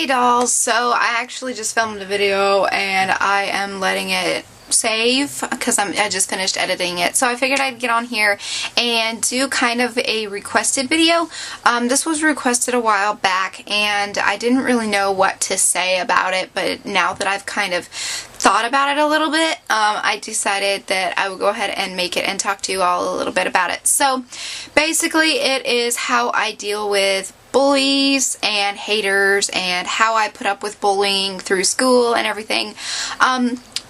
Hey dolls, so I actually just filmed a video and I am letting it save because I just finished editing it. So I figured I'd get on here and do kind of a requested video. This was requested a while back and I didn't really know what to say about it, but now that I've kind of thought about it a little bit, I decided that I would go ahead and make it and talk to you all a little bit about it. So basically it is how I deal with bullies and haters and how I put up with bullying through school and everything.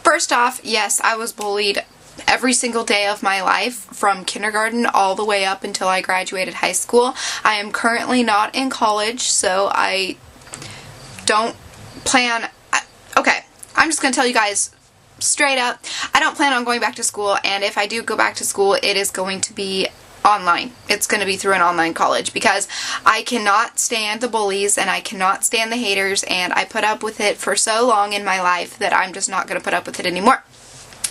First off, yes, I was bullied every single day of my life from kindergarten all the way up until I graduated high school. I am currently not in college, so I don't plan... Okay, I'm just going to tell you guys straight up, I don't plan on going back to school, and if I do go back to school, it is going to be online. It's going to be through an online college because I cannot stand the bullies and I cannot stand the haters, and I put up with it for so long in my life that I'm just not going to put up with it anymore.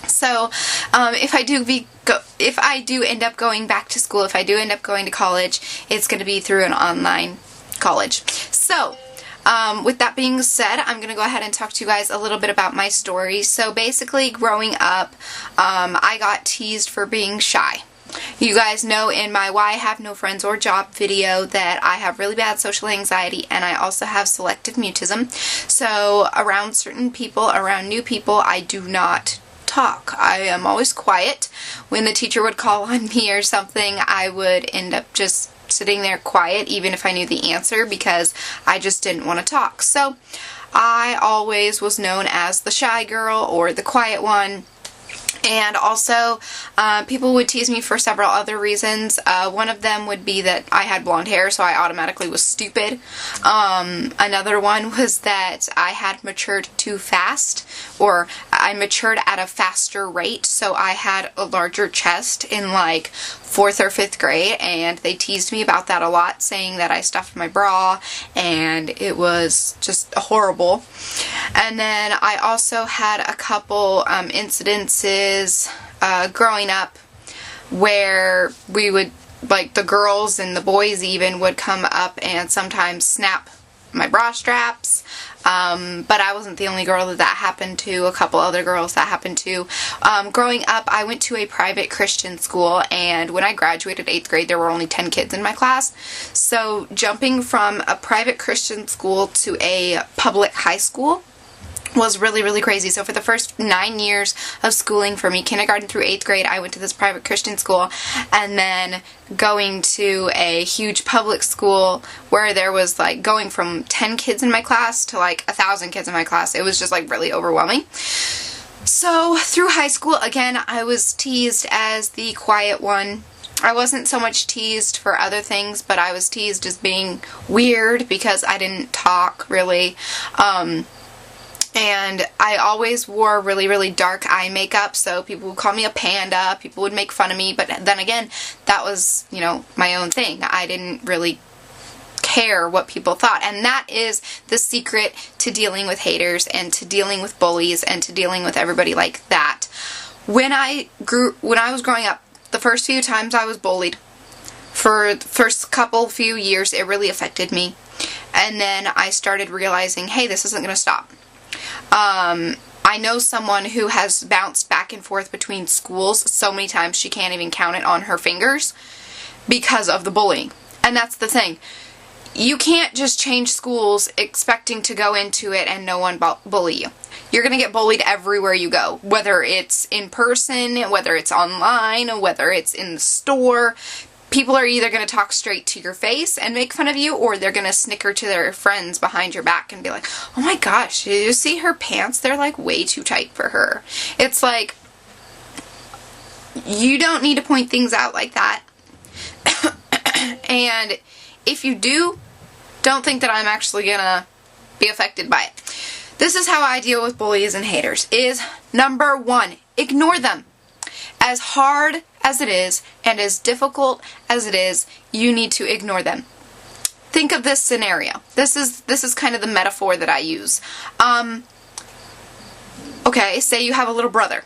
So if I do end up going back to school, if I do end up going to college, it's going to be through an online college. So with that being said, I'm going to go ahead and talk to you guys a little bit about my story. So basically, growing up, I got teased for being shy. You guys know in my Why I Have No Friends or Job video that I have really bad social anxiety and I also have selective mutism. So around certain people, around new people, I do not talk. I am always quiet. When the teacher would call on me or something, I would end up just sitting there quiet even if I knew the answer because I just didn't want to talk. So I always was known as the shy girl or the quiet one. And also, people would tease me for several other reasons. One of them would be that I had blonde hair, so I automatically was stupid. Another one was that I had matured too fast, or I matured at a faster rate, so I had a larger chest in like 4th or 5th grade, and they teased me about that a lot, saying that I stuffed my bra, and it was just horrible. And then I also had a couple incidences growing up where we would, like the girls and the boys even, would come up and sometimes snap my bra straps. But I wasn't the only girl that happened to. A couple other girls that happened to. Growing up, I went to a private Christian school, and when I graduated 8th grade, there were only 10 kids in my class. So jumping from a private Christian school to a public high school was really, really crazy. So for the first 9 years of schooling for me, kindergarten through 8th grade, I went to this private Christian school, and then going to a huge public school where there was like going from 10 kids in my class to like 1,000 kids in my class. It was just like really overwhelming. So through high school, again, I was teased as the quiet one. I wasn't so much teased for other things, but I was teased as being weird because I didn't talk really. And I always wore really, really dark eye makeup, so people would call me a panda, people would make fun of me, but then again, that was, you know, my own thing. I didn't really care what people thought, and that is the secret to dealing with haters and to dealing with bullies and to dealing with everybody like that. When I was growing up, the first few times I was bullied, for the first few years, it really affected me, and then I started realizing, hey, this isn't going to stop. I know someone who has bounced back and forth between schools so many times she can't even count it on her fingers because of the bullying. And that's the thing. You can't just change schools expecting to go into it and no one bully you. You're going to get bullied everywhere you go, whether it's in person, whether it's online, whether it's in the store. People are either going to talk straight to your face and make fun of you, or they're going to snicker to their friends behind your back and be like, oh my gosh, did you see her pants? They're like way too tight for her. It's like, you don't need to point things out like that. And if you do, don't think that I'm actually going to be affected by it. This is how I deal with bullies and haters, is number 1, ignore them. As hard as it is, and as difficult as it is, you need to ignore them. Think of this scenario. This is kind of the metaphor that I use. Okay, say you have a little brother,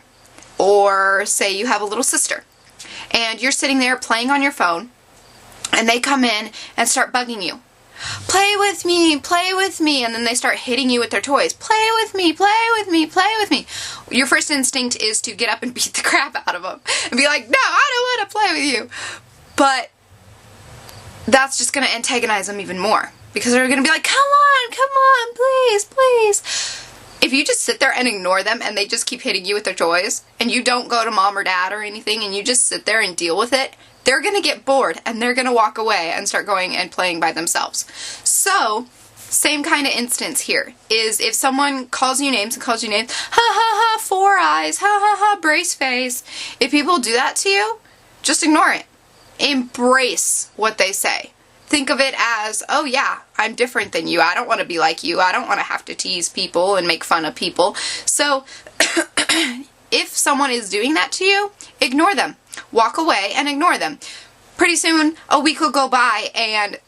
or say you have a little sister, and you're sitting there playing on your phone, and they come in and start bugging you. Play with me, play with me, and then they start hitting you with their toys. Play with me, play with me, play with me. Your first instinct is to get up and beat the crap out of them and be like, no, I don't want to play with you. But that's just going to antagonize them even more because they're going to be like, come on, please, please. If you just sit there and ignore them and they just keep hitting you with their toys and you don't go to mom or dad or anything and you just sit there and deal with it, they're going to get bored and they're going to walk away and start going and playing by themselves. So, same kind of instance here is if someone calls you names, ha ha ha, 4 eyes, ha ha ha, brace face. If people do that to you, just ignore it. Embrace what they say. Think of it as, oh yeah, I'm different than you. I don't want to be like you. I don't want to have to tease people and make fun of people. So, if someone is doing that to you, ignore them. Walk away and ignore them. Pretty soon, a week will go by and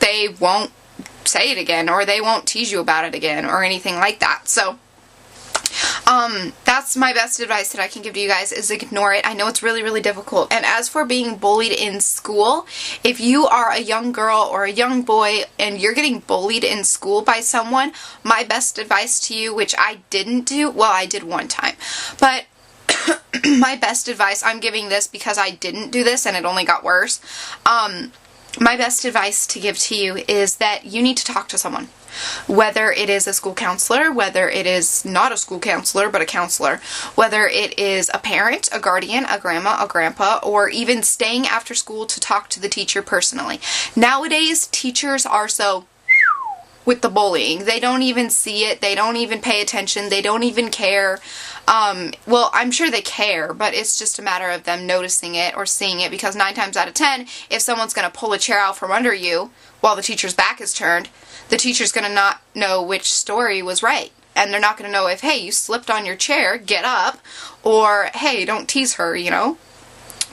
they won't say it again or they won't tease you about it again or anything like that. So, that's my best advice that I can give to you guys is ignore it. I know it's really, really difficult. And as for being bullied in school, if you are a young girl or a young boy and you're getting bullied in school by someone, my best advice to you, which I didn't do, well, I did one time, but my best advice, I'm giving this because I didn't do this and it only got worse. My best advice to give to you is that you need to talk to someone. Whether it is a school counselor, whether it is not a school counselor but a counselor, whether it is a parent, a guardian, a grandma, a grandpa, or even staying after school to talk to the teacher personally. Nowadays, teachers are so with the bullying. They don't even see it. They don't even pay attention. They don't even care. Well, I'm sure they care, but it's just a matter of them noticing it or seeing it because 9 times out of 10, if someone's going to pull a chair out from under you while the teacher's back is turned, the teacher's going to not know which story was right. And they're not going to know if, hey, you slipped on your chair, get up, or, hey, don't tease her, you know?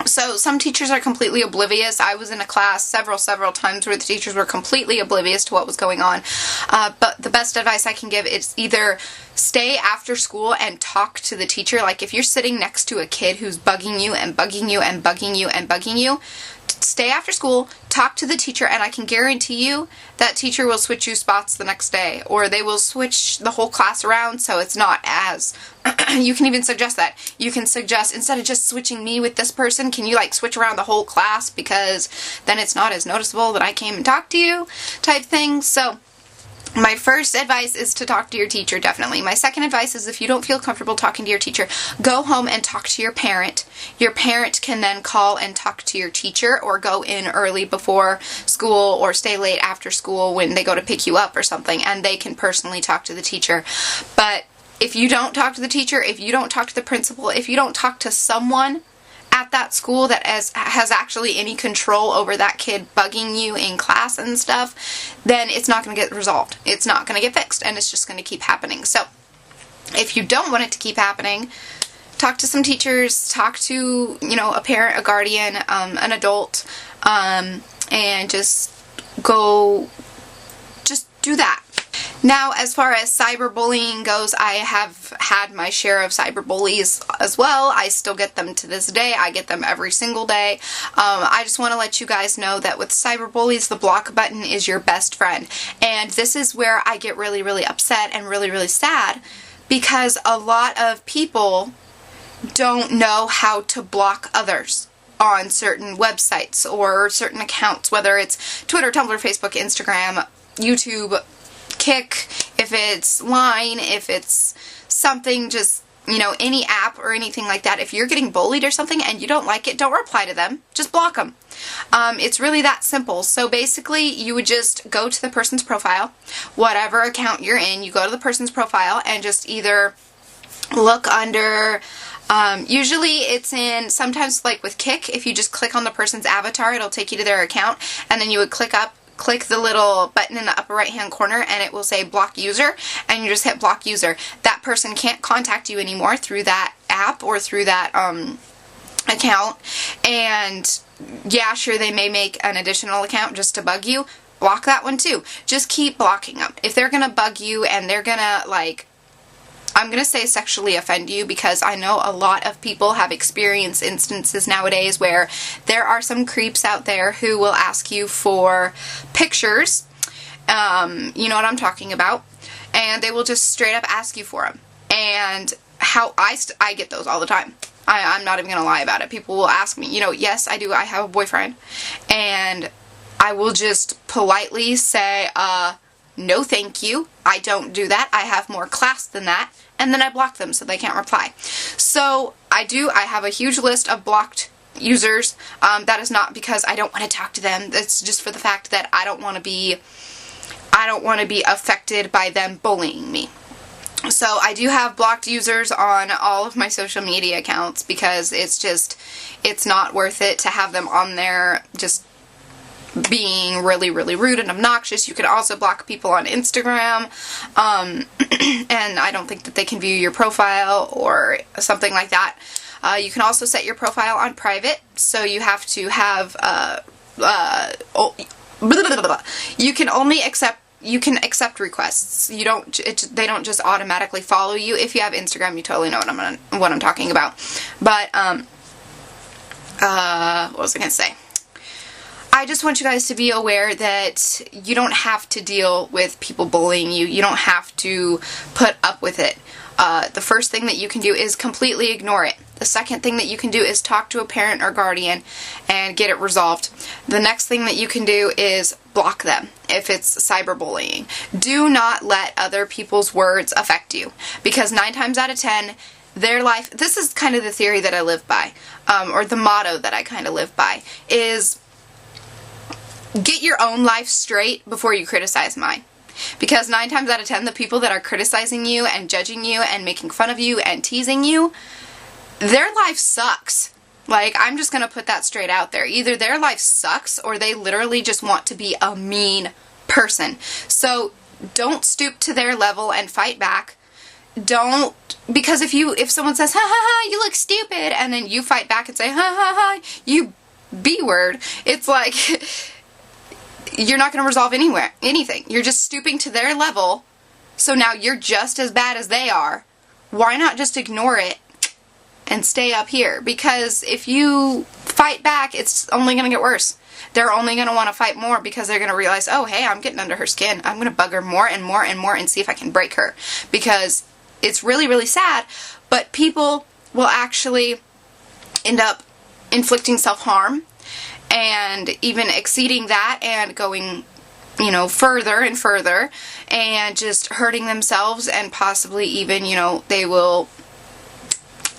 So some teachers are completely oblivious. I was in a class several times where the teachers were completely oblivious to what was going on. But the best advice I can give is either stay after school and talk to the teacher. Like if you're sitting next to a kid who's bugging you and bugging you and bugging you and bugging you, stay after school, talk to the teacher, and I can guarantee you that teacher will switch you spots the next day, or they will switch the whole class around so it's not as, you can even suggest that. You can suggest, instead of just switching me with this person, can you like switch around the whole class because then it's not as noticeable that I came and talked to you type thing. So my first advice is to talk to your teacher, definitely. My second advice is if you don't feel comfortable talking to your teacher, go home and talk to your parent. Your parent can then call and talk to your teacher or go in early before school or stay late after school when they go to pick you up or something, and they can personally talk to the teacher. But if you don't talk to the teacher, if you don't talk to the principal, if you don't talk to someone at that school that has actually any control over that kid bugging you in class and stuff, then it's not going to get resolved. It's not going to get fixed, and it's just going to keep happening. So if you don't want it to keep happening, talk to some teachers, talk to, you know, a parent, a guardian, an adult, and just do that. Now, as far as cyberbullying goes, I have had my share of cyberbullies as well. I still get them to this day. I get them every single day. I just want to let you guys know that with cyberbullies, the block button is your best friend. And this is where I get really, really upset and really, really sad because a lot of people don't know how to block others on certain websites or certain accounts, whether it's Twitter, Tumblr, Facebook, Instagram, YouTube, Kick, if it's Line, if it's something, just, you know, any app or anything like that. If you're getting bullied or something and you don't like it, don't reply to them. Just block them. It's really that simple. So basically, you would just go to the person's profile, whatever account you're in, you go to the person's profile and just either look under, usually it's in, sometimes like with Kick, if you just click on the person's avatar, it'll take you to their account, and then you would click the little button in the upper right hand corner and it will say block user, and you just hit block user. That person can't contact you anymore through that app or through that account, and yeah, sure, they may make an additional account just to bug you. Block that one too. Just keep blocking them. If they're gonna bug you and they're gonna, like, I'm going to say sexually offend you, because I know a lot of people have experienced instances nowadays where there are some creeps out there who will ask you for pictures You know what I'm talking about. And they will just straight up ask you for them. And how I get those all the time. I'm not even going to lie about it. People will ask me, you know, yes, I do. I have a boyfriend. And I will just politely say, no thank you. I don't do that. I have more class than that. And then I block them so they can't reply. So I have a huge list of blocked users. That is not because I don't want to talk to them. It's just for the fact that I don't want to be affected by them bullying me. So I do have blocked users on all of my social media accounts because it's not worth it to have them on there just being really, really rude and obnoxious. You can also block people on Instagram, and I don't think that they can view your profile or something like that. You can also set your profile on private, so you have to have, you can accept requests. They don't just automatically follow you. If you have Instagram, you totally know what I'm talking about. But, what was I going to say? I just want you guys to be aware that you don't have to deal with people bullying you. You don't have to put up with it. The first thing that you can do is completely ignore it. The second thing that you can do is talk to a parent or guardian and get it resolved. The next thing that you can do is block them if it's cyberbullying. Do not let other people's words affect you, because 9 times out of 10, their life, this is kind of the theory that I live by, or the motto that I kind of live by, is get your own life straight before you criticize mine. Because 9 times out of 10, the people that are criticizing you and judging you and making fun of you and teasing you, their life sucks. Like, I'm just gonna put that straight out there. Either their life sucks or they literally just want to be a mean person. So don't stoop to their level and fight back. Don't, because if someone says, ha ha ha, you look stupid, and then you fight back and say, ha ha ha, you B-word, it's like, you're not going to resolve anything. You're just stooping to their level, so now you're just as bad as they are. Why not just ignore it and stay up here? Because if you fight back, it's only going to get worse. They're only going to want to fight more because they're going to realize, oh, hey, I'm getting under her skin. I'm going to bug her more and more and more and see if I can break her. Because it's really, really sad, but people will actually end up inflicting self-harm and even exceeding that and going, you know, further and further and just hurting themselves, and possibly even, you know, they will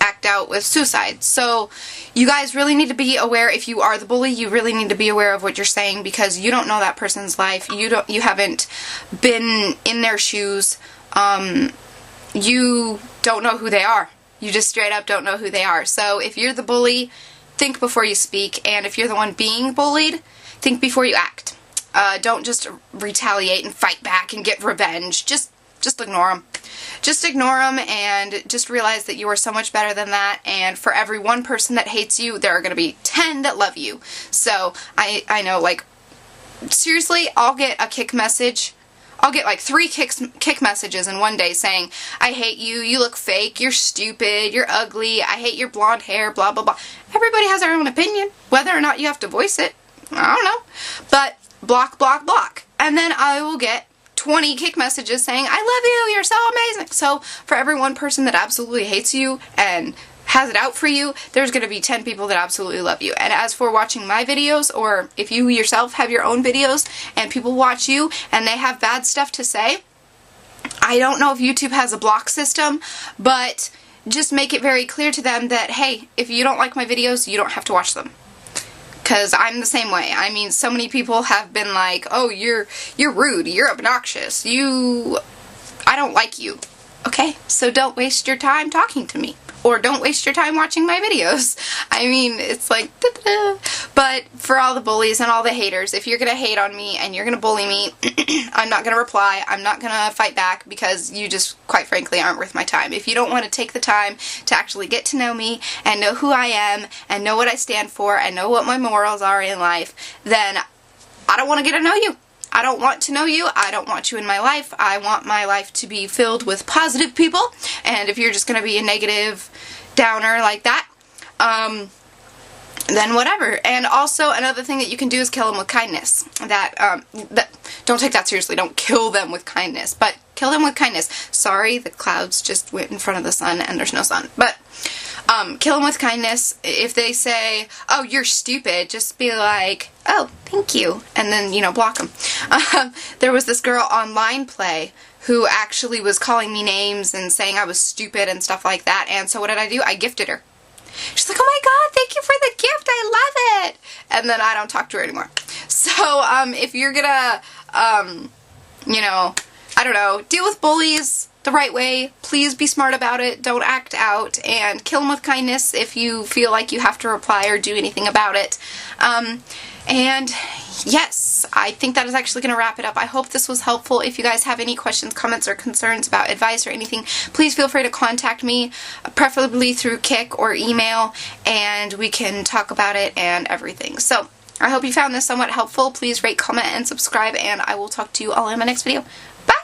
act out with suicide. So you guys really need to be aware. If you are the bully, you really need to be aware of what you're saying, because you don't know that person's life. You haven't been in their shoes. You don't know who they are. You just straight up don't know who they are. So if you're the bully, think before you speak, and if you're the one being bullied, think before you act. Don't just retaliate and fight back and get revenge. Just ignore them. Just ignore them and just realize that you are so much better than that, and for every one person that hates you, there are going to be 10 that love you. So I know, like, seriously, I'll get a kick message. I'll get like 3 kick messages in one day saying, I hate you, you look fake, you're stupid, you're ugly, I hate your blonde hair, blah, blah, blah. Everybody has their own opinion, whether or not you have to voice it. I don't know. But block, block, block. And then I will get 20 kick messages saying, I love you, you're so amazing. So for every one person that absolutely hates you and has it out for you, there's going to be 10 people that absolutely love you. And as for watching my videos, or if you yourself have your own videos and people watch you and they have bad stuff to say, I don't know if YouTube has a block system, but just make it very clear to them that, hey, if you don't like my videos, you don't have to watch them. Because I'm the same way. I mean, so many people have been like, oh, you're rude, you're obnoxious, I don't like you. Okay, so don't waste your time talking to me. Or don't waste your time watching my videos. I mean, it's like, da-da-da. But for all the bullies and all the haters, if you're going to hate on me and you're going to bully me, I'm not going to reply. I'm not going to fight back, because you just, quite frankly, aren't worth my time. If you don't want to take the time to actually get to know me and know who I am and know what I stand for and know what my morals are in life, then I don't want to get to know you. I don't want to know you. I don't want you in my life. I want my life to be filled with positive people. And if you're just going to be a negative downer like that, then whatever. And also another thing that you can do is kill them with kindness. Don't take that seriously. Don't kill them with kindness, but kill them with kindness. Sorry, the clouds just went in front of the sun and there's no sun. But kill them with kindness. If they say, "Oh, you're stupid," just be like, "Oh, thank you," and then, you know, block them. There was this girl on Line Play who actually was calling me names and saying I was stupid and stuff like that. And so what did I do? I gifted her. She's like, "Oh my god, thank you for the gift, I love it!" And then I don't talk to her anymore. So, if you're gonna, you know, I don't know, deal with bullies the right way, please be smart about it, don't act out, and kill them with kindness if you feel like you have to reply or do anything about it. And yes, I think that is actually going to wrap it up. I hope this was helpful. If you guys have any questions, comments, or concerns about advice or anything, please feel free to contact me, preferably through Kik or email, and we can talk about it and everything. So, I hope you found this somewhat helpful. Please rate, comment, and subscribe, and I will talk to you all in my next video. Bye!